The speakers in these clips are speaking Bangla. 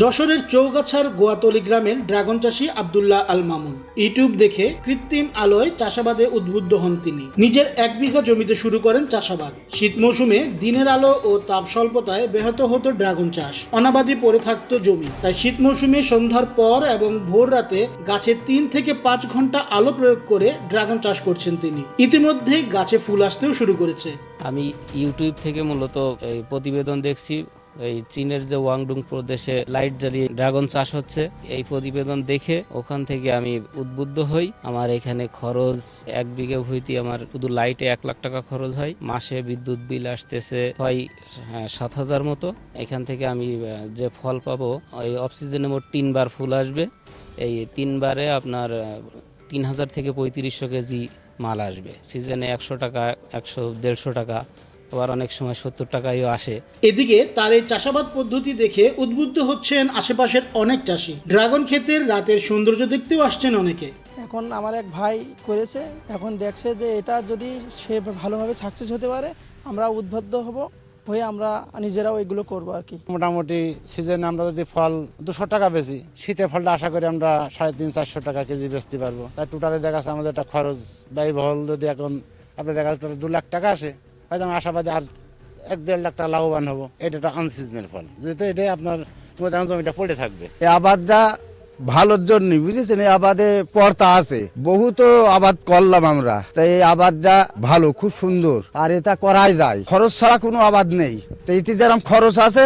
যশোরের চৌগাছার গোয়াতলী গ্রামের ড্রাগন চাষী আব্দুল্লাহ আল মামুন ইউটিউব দেখে কৃত্রিম আলোয় চাষাবাদে উদ্বুদ্ধ হন তিনি। নিজের 1 বিঘা জমিতে শুরু করেন চাষাবাদ। শীত মৌসুমে দিনের আলো ও তাপ স্বল্পতায় ব্যাহত হতো ড্রাগন চাষ, অনাবাদি পড়ে থাকতো জমি। তাই শীত মৌসুমে সন্ধ্যার পর এবং ভোর রাতে গাছে 3 থেকে 5 ঘন্টা আলো প্রয়োগ করে ড্রাগন চাষ করছেন তিনি। ইতিমধ্যেই গাছে ফুল আসতেও শুরু করেছে। আমি ইউটিউব থেকে মূলত এই প্রতিবেদন দেখছি, এই চীনের যে ওয়াংডুং প্রদেশে লাইট জ্বালিয়ে ড্রাগন চাষ হচ্ছে, এই প্রতিবেদন দেখে ওখান থেকে আমি উদ্বুদ্ধ হই। আমার এখানে খরচ 1 বিঘা ভূমিতে আমার শুধু লাইটে 1 লাখ টাকা খরচ হয়। মাসে বিদ্যুৎ বিল আসতেছে হয় 7,000 মতো। এখান থেকে আমি যে ফল পাবো, ওই অফ সিজনে মোট 3 বার ফুল আসবে। এই 3 বারে আপনার 3,000 থেকে 3500 কেজি মাল আসবে। সিজনে 100 টাকা, 100-150 টাকা, আবার অনেক সময় 70 টাকায়ও আসে। এদিকে তার এই চাষাবাদ পদ্ধতি দেখে উদ্বুদ্ধ হচ্ছেন আশেপাশের অনেক চাষি। ড্রাগন ক্ষেতের রাতের সৌন্দর্য দেখতেও আসছেন অনেকে। এখন আমার এক ভাই করেছে, এখন দেখছে যে এটা যদি সে ভালোভাবে সাকসেস হতে পারে, আমরা উদ্বুদ্ধ হব হয়ে আমরা নিজেরাও এগুলো করবো আর কি। মোটামুটি সিজনে আমরা যদি ফল 200 টাকা বেশি, শীতে ফলটা আশা করি আমরা 350-400 টাকা কেজি বেচতে পারবো। তাই টোটালে দেখা যাচ্ছে আমাদের একটা খরচ ব্যয়বহুল যদি এখন আপনার দেখা যাচ্ছে 2 লাখ টাকা আসে, হয়তো আমরা আশাবাদী আর 1-1.5 লাখ টাকা লাভবান হবো। এটা একটা আনসিজনাল ফল, যেহেতু এটাই আপনার জমিটা পড়ে থাকবে। এই আবাদটা ভালোর জন্য, বুঝেছেন, এই আবাদে পর্তা আছে, বহুত আবাদ করলাম আমরা, তাই এই আবাদটা ভালো, খুব সুন্দর, আর এটা করাই যায়, খরচ ছাড়া কোনো আবাদ নেই। তো এতে যেরকম খরচ আছে,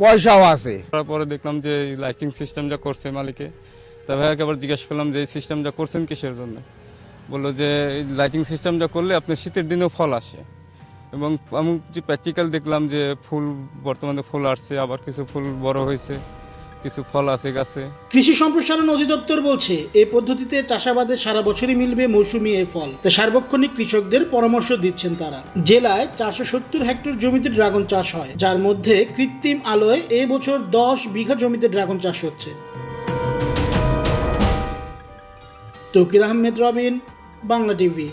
পয়সাও আছে। তারপরে দেখলাম যে লাইটিং সিস্টেমটা করছে মালিকে, তা ভাইয়াকে আবার জিজ্ঞেস করলাম যে এই সিস্টেমটা করছেন কিসের জন্য। বললো যে এই লাইটিং সিস্টেমটা করলে আপনার শীতের দিনেও ফল আসে, এবং আমি যে প্র্যাকটিক্যাল দেখলাম যে ফুল বর্তমানে ফুল আসছে, আবার কিছু ফুল বড় হয়েছে, কিছু ফল আছে গাছে। কৃষি সম্প্রসারণ অধিদপ্তর বলছে এই পদ্ধতিতে চাষাবাদে সারা বছরই মিলবে মৌসুমী এই ফল। তাই সার্বক্ষণিক কৃষকদের পরামর্শ দিচ্ছেন তারা। জেলায় 470 হেক্টর জমিতে ড্রাগন চাষ হয়, যার মধ্যে কৃত্রিম আলোয় এই বছর 10 বিঘা জমিতে ড্রাগন চাষ হচ্ছে। তৌকির আহমেদ রবিন, বাংলা টিভি।